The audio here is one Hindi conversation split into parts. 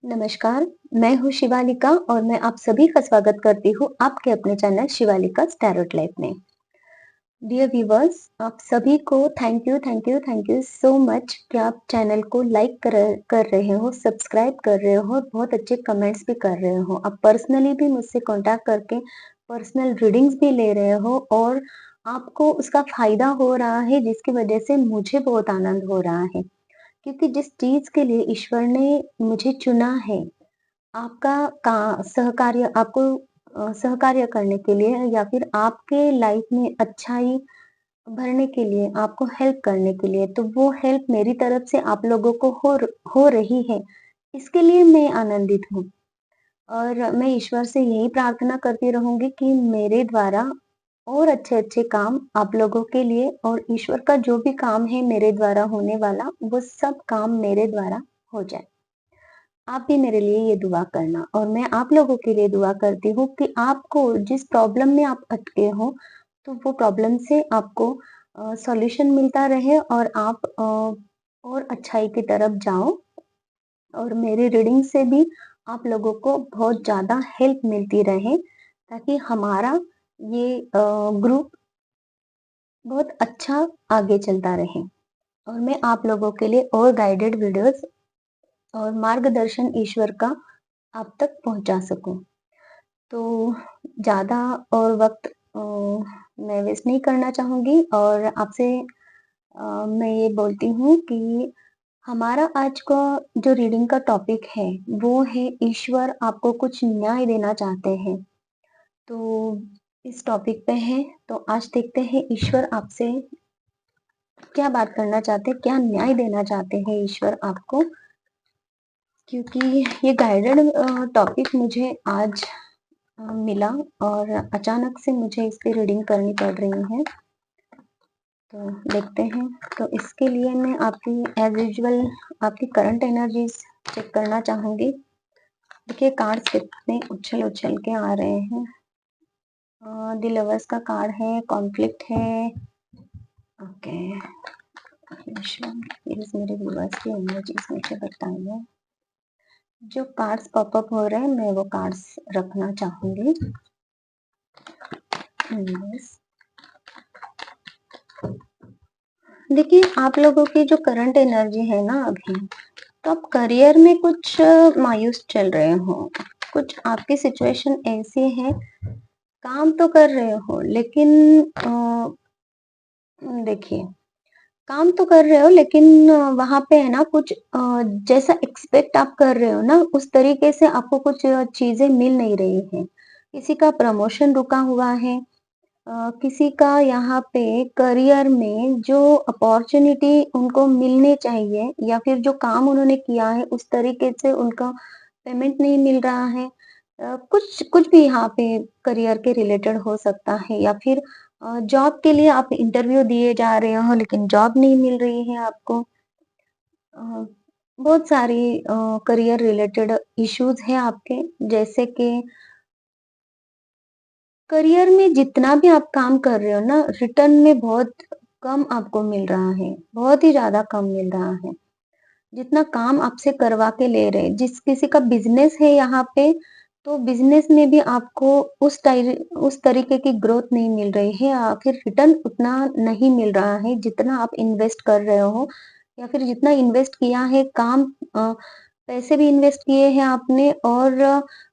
नमस्कार, मैं हूँ शिवालिका और मैं आप सभी का स्वागत करती हूँ आपके अपने चैनल शिवालिकाज़ टैरोट लाइफ में। डियर व्यूअर्स, आप सभी को थैंक यू सो मच कि आप चैनल को लाइक कर रहे हो, सब्सक्राइब कर रहे हो और बहुत अच्छे कमेंट्स भी कर रहे हो। आप पर्सनली भी मुझसे कॉन्टैक्ट करके पर्सनल रीडिंग्स भी ले रहे हो और आपको उसका फ़ायदा हो रहा है, जिसकी वजह से मुझे बहुत आनंद हो रहा है। क्योंकि जिस चीज़ के लिए ईश्वर ने मुझे चुना है, आपका का सहकार्य आपको सहकार्य करने के लिए या फिर आपके लाइफ में अच्छाई भरने के लिए, आपको हेल्प करने के लिए, तो वो हेल्प मेरी तरफ से आप लोगों को हो रही है, इसके लिए मैं आनंदित हूँ। और मैं ईश्वर से यही प्रार्थना करती रहूँगी कि मेरे द्वारा और अच्छे-अच्छे काम आप लोगों के लिए और ईश्वर का जो भी काम है मेरे द्वारा होने वाला, वो सब काम मेरे द्वारा हो जाए। आप भी मेरे लिए ये दुआ करना और मैं आप लोगों के लिए दुआ करती हूँ कि आपको जिस प्रॉब्लम में आप अटके हो, तो वो प्रॉब्लम से आपको सॉल्यूशन मिलता रहे और आप और अच्छाई की तरफ जाओ और मेरी रीडिंग से भी आप लोगों को बहुत ज़्यादा हेल्प मिलती रहे, ताकि हमारा ये ग्रुप बहुत अच्छा आगे चलता रहे और मैं आप लोगों के लिए और गाइडेड वीडियोज़ और मार्गदर्शन ईश्वर का आप तक पहुँचा सकूँ। तो ज़्यादा और वक़्त मैं वेस्ट नहीं करना चाहूँगी और आपसे मैं ये बोलती हूँ कि हमारा आज का जो रीडिंग का टॉपिक है, वो है ईश्वर आपको कुछ न्याय देना चाहते हैं। तो इस टॉपिक पे है, तो आज देखते हैं ईश्वर आपसे क्या बात करना चाहते हैं, क्या न्याय देना चाहते हैं ईश्वर आपको। क्योंकि ये गाइडेड टॉपिक मुझे आज मिला और अचानक से मुझे इसकी रीडिंग करनी पड़ रही है। तो देखते हैं। तो इसके लिए मैं आपकी एज़ यूजुअल आपकी करंट एनर्जीज़ चेक करना चाहूँगी। देखिए कार्ड्स कितने उछल-उछल के आ रहे हैं। द लवर्स का कार्ड है, कॉन्फ्लिक्ट है। ओके, प्लीज़ मेरे व्यूअर्स की एनर्जीज़ मुझे बताइए। जो कार्ड्स पॉपअप हो रहे हैं, मैं वो कार्ड्स रखना चाहूँगी। यस। देखिए, आप लोगों की जो करंट एनर्जी है ना अभी, तो आप करियर में कुछ मायूस चल रहे हो। कुछ आपकी सिचुएशन ऐसी है, काम तो कर रहे हो लेकिन देखिए, काम तो कर रहे हो लेकिन वहाँ पे है ना कुछ जैसा एक्सपेक्ट आप कर रहे हो ना, उस तरीके से आपको कुछ चीज़ें मिल नहीं रही हैं। किसी का प्रमोशन रुका हुआ है, किसी का यहाँ पे करियर में जो अपॉर्च्युनिटी उनको मिलने चाहिए या फिर जो काम उन्होंने किया है उस तरीके से उनका पेमेंट नहीं मिल रहा है। कुछ कुछ भी यहाँ पे करियर के रिलेटेड हो सकता है या फिर जॉब के लिए आप इंटरव्यू दिए जा रहे हो लेकिन जॉब नहीं मिल रही है आपको। बहुत सारी करियर रिलेटेड इश्यूज हैं आपके, जैसे कि करियर में जितना भी आप काम कर रहे हो ना, रिटर्न में बहुत कम आपको मिल रहा है, बहुत ही ज़्यादा कम मिल रहा है। जितना काम आपसे करवा के ले रहे हैं, जिस किसी का बिज़नेस है यहाँ पे, तो बिज़नेस में भी आपको उस तरीके की ग्रोथ नहीं मिल रही है या फिर रिटर्न उतना नहीं मिल रहा है, जितना आप इन्वेस्ट कर रहे हो या फिर जितना इन्वेस्ट किया है पैसे भी इन्वेस्ट किए हैं आपने और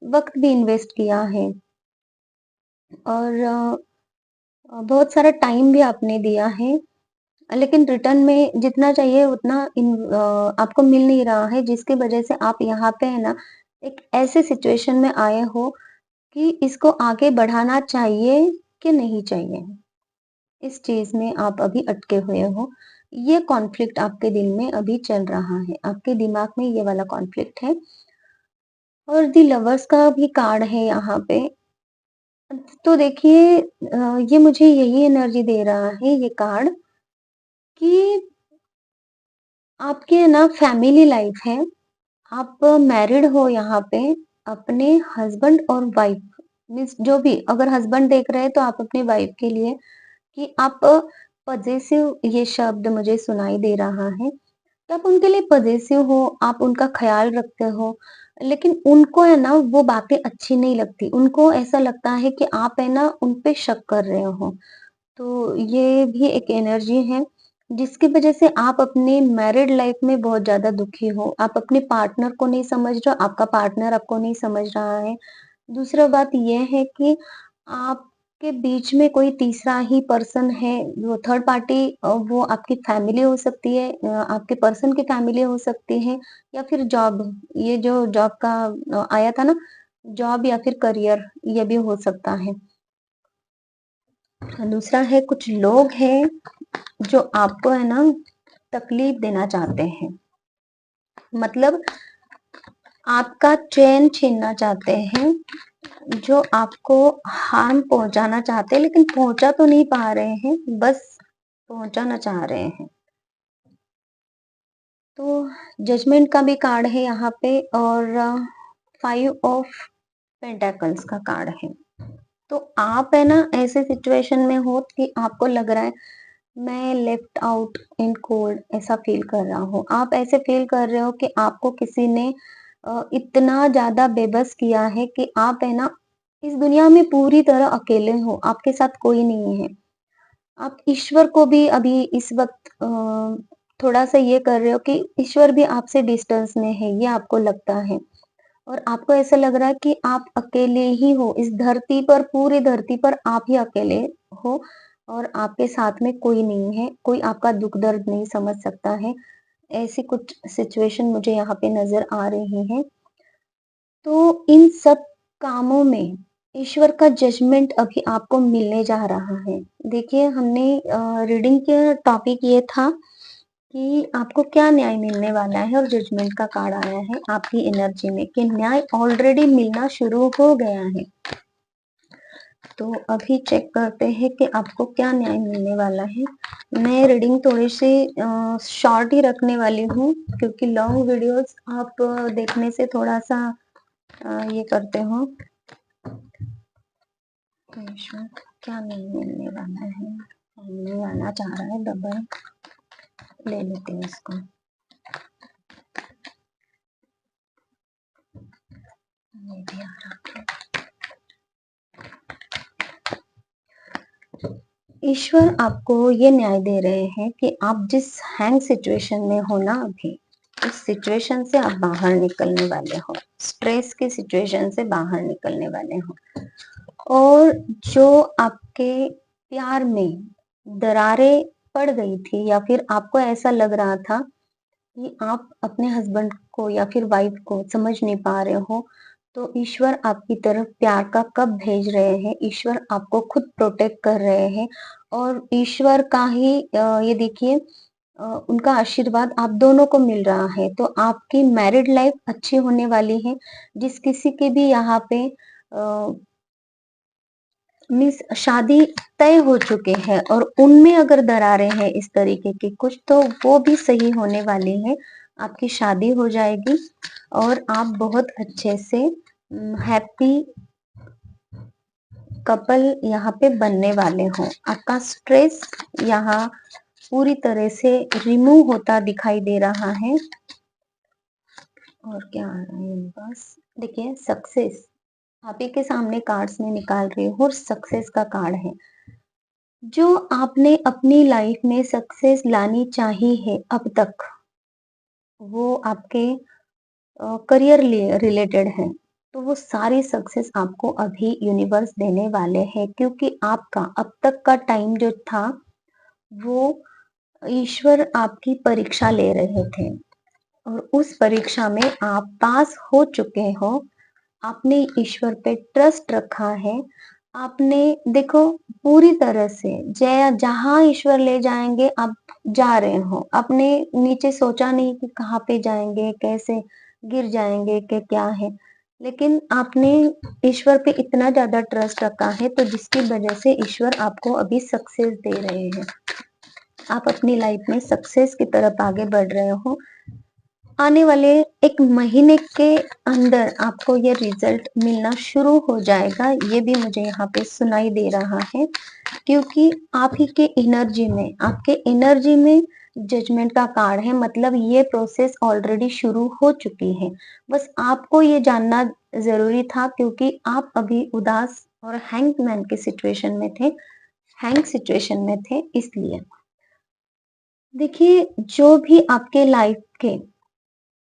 वक़्त भी इन्वेस्ट किया है। और बहुत सारा टाइम भी आपने दिया है, लेकिन रिटर्न में जितना चाहिए उतना आपको मिल नहीं रहा है, जिसकी वजह से आप यहाँ पे है ना, एक ऐसे सिचुएशन में आए हो कि इसको आगे बढ़ाना चाहिए कि नहीं चाहिए? इस चीज़ में आप अभी अटके हुए हो। ये कॉन्फ्लिक्ट आपके दिल में अभी चल रहा है, आपके दिमाग में ये वाला कॉन्फ्लिक्ट है और द लवर्स का भी कार्ड है यहाँ पे। तो देखिए ये मुझे यही एनर्जी दे रहा है ये कार्ड कि आपकी है ना फैमिली लाइफ है, आप मैरिड हो यहाँ पे, अपने हस्बैंड और वाइफ मीन्स जो भी अगर हस्बैंड देख रहे हैं तो आप अपनी वाइफ के लिए कि आप पजेसिव ये शब्द मुझे सुनाई दे रहा है कि आप उनके लिए पजेसिव हो, आप उनका ख्याल रखते हो लेकिन उनको है ना वो बातें अच्छी नहीं लगती। उनको ऐसा लगता है कि आप है ना उन पे शक कर रहे हो। तो ये भी एक एनर्जी है, जिसकी वजह से आप अपनी मैरिड लाइफ में बहुत ज़्यादा दुखी हो। आप अपने पार्टनर को नहीं समझ रहे हो, आपका पार्टनर आपको नहीं समझ रहा है। दूसरा बात ये है कि आपके बीच में कोई तीसरा ही पर्सन है, वो थर्ड पार्टी वो आपकी फैमिली हो सकती है, आपके पर्सन की फैमिली हो सकती है, या फिर जॉब, ये जो जॉब का आया था ना, जॉब या फिर करियर, ये भी हो सकता है। दूसरा है कुछ लोग हैं जो आपको है ना तकलीफ देना चाहते हैं, मतलब आपका चैन छीनना चाहते हैं, जो आपको हार्म पहुंचाना चाहते हैं, लेकिन पहुंचा तो नहीं पा रहे हैं, बस पहुंचाना चाह रहे हैं। तो जजमेंट का भी कार्ड है यहाँ पे, और 5 ऑफ पेंटाकल्स का कार्ड है। तो आप है ना ऐसे सिचुएशन में हो कि आपको लग रहा है मैं लेफ्ट आउट इन कोल्ड, ऐसा फील कर रहा हूँ। आप ऐसे फील कर रहे हो कि आपको किसी ने इतना ज़्यादा बेबस किया है कि आप है ना इस दुनिया में पूरी तरह अकेले हो, आपके साथ कोई नहीं है। आप ईश्वर को भी अभी इस वक़्त थोड़ा-सा ये कर रहे हो कि ईश्वर भी आपसे डिस्टेंस में है, ये आपको लगता है। और आपको ऐसा लग रहा है कि आप अकेले ही हो इस धरती पर, पूरी धरती पर आप ही अकेले हो, और आपके साथ में कोई नहीं है, कोई आपका दुःख दर्द नहीं समझ सकता है। ऐसी कुछ सिचुएशन मुझे यहाँ पे नज़र आ रही हैं। तो इन सब कामों में ईश्वर का जजमेंट अभी आपको मिलने जा रहा है। देखिए हमने रीडिंग का टॉपिक ये था कि आपको क्या न्याय मिलने वाला है, और जजमेंट का कार्ड आया है आपकी एनर्जी में कि न्याय ऑलरेडी मिलना शुरू हो गया है। तो अभी चेक करते हैं कि आपको क्या न्याय मिलने वाला है। मैं रीडिंग थोड़ी सी शॉर्ट ही रखने वाली हूँ, क्योंकि लॉन्ग वीडियोस आप देखने से थोड़ा सा ये करते हो। तो ईश्वर क्या न्याय मिलने वाला है, मिलने वाला चाह रहा है, डबल ले लेते हैं इसको। ये भी आ रहा है। ईश्वर आपको ये न्याय दे रहे हैं कि आप जिस हैंग सिचुएशन में हो ना अभी, उस सिचुएशन से आप बाहर निकलने वाले हो, स्ट्रेस की सिचुएशन से बाहर निकलने वाले हो। और जो आपके प्यार में दरारें पड़ गई थी, या फिर आपको ऐसा लग रहा था कि आप अपने हस्बैंड को या फिर वाइफ को समझ नहीं पा रहे हो, तो ईश्वर आपकी तरफ प्यार का कब भेज रहे हैं, ईश्वर आपको खुद प्रोटेक्ट कर रहे हैं। और ईश्वर का ही ये देखिए उनका आशीर्वाद आप दोनों को मिल रहा है, तो आपकी मैरिड लाइफ अच्छी होने वाली है। जिस किसी के भी यहाँ पे मीन्स शादी तय हो चुके हैं और उनमें अगर दरारें हैं इस तरीके की कुछ, तो वो भी सही होने वाली है। आपकी शादी हो जाएगी और आप बहुत अच्छे से हैप्पी कपल यहाँ पे बनने वाले हो। आपका स्ट्रेस यहाँ पूरी तरह से रिमूव होता दिखाई दे रहा है। और क्या आ रहा है मेरे पास, देखिए सक्सेस, आप ही के सामने कार्ड्स में निकाल रही हूँ, और सक्सेस का कार्ड है। जो आपने अपनी लाइफ में सक्सेस लानी चाही है अब तक, वो आपके करियर रिलेटेड है, तो वो सारी सक्सेस आपको अभी यूनिवर्स देने वाले हैं, क्योंकि आपका अब तक का टाइम जो था, वो ईश्वर आपकी परीक्षा ले रहे थे, और उस परीक्षा में आप पास हो चुके हो। आपने ईश्वर पे ट्रस्ट रखा है। आपने देखो पूरी तरह से जय जहाँ ईश्वर ले जाएँगे आप जा रहे हो। आपने नीचे सोचा नहीं कि कहाँ पे जाएँगे, कैसे गिर जाएँगे कि क्या है। लेकिन आपने ईश्वर पे इतना ज़्यादा ट्रस्ट रखा है, तो जिसकी वजह से ईश्वर आपको अभी सक्सेस दे रहे हैं। आप अपनी लाइफ में सक्सेस की तरफ आगे बढ़ रहे हो। आने वाले 1 महीने के अंदर आपको ये रिजल्ट मिलना शुरू हो जाएगा, ये भी मुझे यहाँ पे सुनाई दे रहा है, क्योंकि आप ही के एनर्जी में, आपके एनर्जी में जजमेंट का कार्ड है, मतलब ये प्रोसेस ऑलरेडी शुरू हो चुकी है। बस आपको ये जानना ज़रूरी था क्योंकि आप अभी उदास और हैंगमैन की सिचुएशन में थे, हैंग सिचुएशन में थे इसलिए। देखिए, जो भी आपके लाइफ के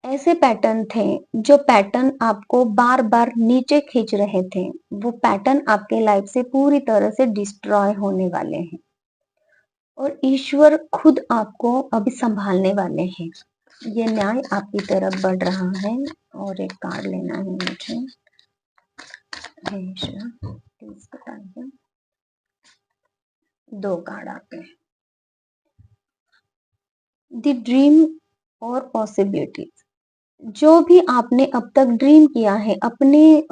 ऐसे पैटर्न थे, जो पैटर्न आपको बार-बार नीचे खींच रहे थे, वो पैटर्न आपके लाइफ से पूरी तरह से डिस्ट्रॉय होने वाले हैं और ईश्वर खुद आपको अभी सँभालने वाले हैं। ये न्याय आपकी तरफ बढ़ रहा है और एक कार्ड लेना है मुझे। हे ईश्वर, प्लीज़ बताइए। 2 कार्ड आते हैं। द ड्रीम और पॉसिबिलिटीज़। जो भी आपने अब तक ड्रीम किया है, अपने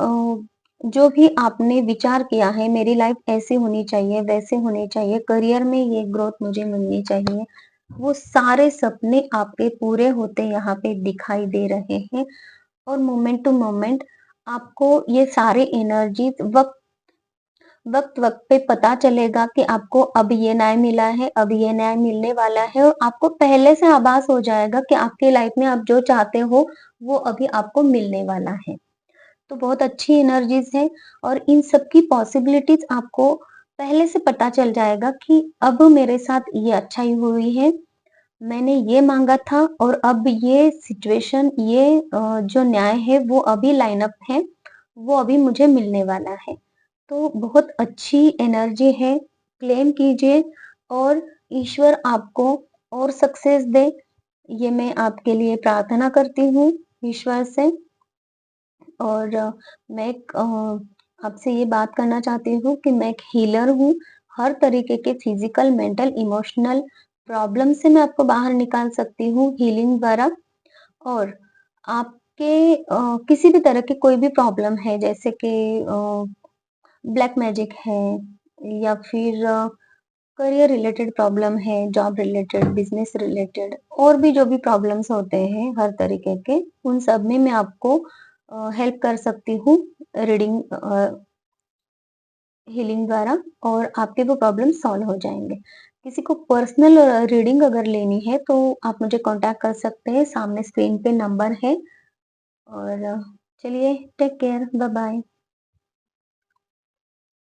जो भी आपने विचार किया है, मेरी लाइफ ऐसे होनी चाहिए, वैसे होनी चाहिए, करियर में ये ग्रोथ मुझे मिलनी चाहिए, वो सारे सपने आपके पूरे होते यहाँ पे दिखाई दे रहे हैं और मोमेंट टू मोमेंट आपको ये सारे एनर्जीज वक्त-वक्त पे पता चलेगा कि आपको अब ये न्याय मिला है, अब ये न्याय मिलने वाला है और आपको पहले से आभास हो जाएगा कि आपकी लाइफ में आप जो चाहते हो, वो अभी आपको मिलने वाला है। तो बहुत अच्छी एनर्जीज़ है और इन सब की पॉसिबिलिटीज़ आपको पहले से पता चल जाएगा कि अब मेरे साथ ये अच्छाई हुई है, मैंने ये माँगा था और अब ये सिचुएशन जो न्याय है वो अभी लाइन अप है, वो अभी मुझे मिलने वाला है। तो बहुत अच्छी एनर्जी है, क्लेम कीजिए और ईश्वर आपको और सक्सेस दे, ये मैं आपके लिए प्रार्थना करती हूँ ईश्वर से। और मैं एक आपसे ये बात करना चाहती हूँ कि मैं एक हीलर हूँ। हर तरीके के फिज़िकल, मेंटल, इमोशनल प्रॉब्लम से मैं आपको बाहर निकाल सकती हूँ हीलिंग द्वारा और आपके किसी भी तरह की कोई भी प्रॉब्लम है जैसे कि ब्लैक मैजिक है या फिर करियर रिलेटेड प्रॉब्लम है, जॉब रिलेटेड, बिज़नेस रिलेटेड और भी जो भी प्रॉब्लम्स होते हैं हर तरीके के, उन सब में मैं आपको हेल्प कर सकती हूँ रीडिंग हीलिंग द्वारा और आपके वो प्रॉब्लम सॉल्व हो जाएँगे। किसी को पर्सनल रीडिंग अगर लेनी है तो आप मुझे कॉन्टैक्ट कर सकते हैं, सामने स्क्रीन पे नंबर है और चलिए टेक केयर, बाय-बाय।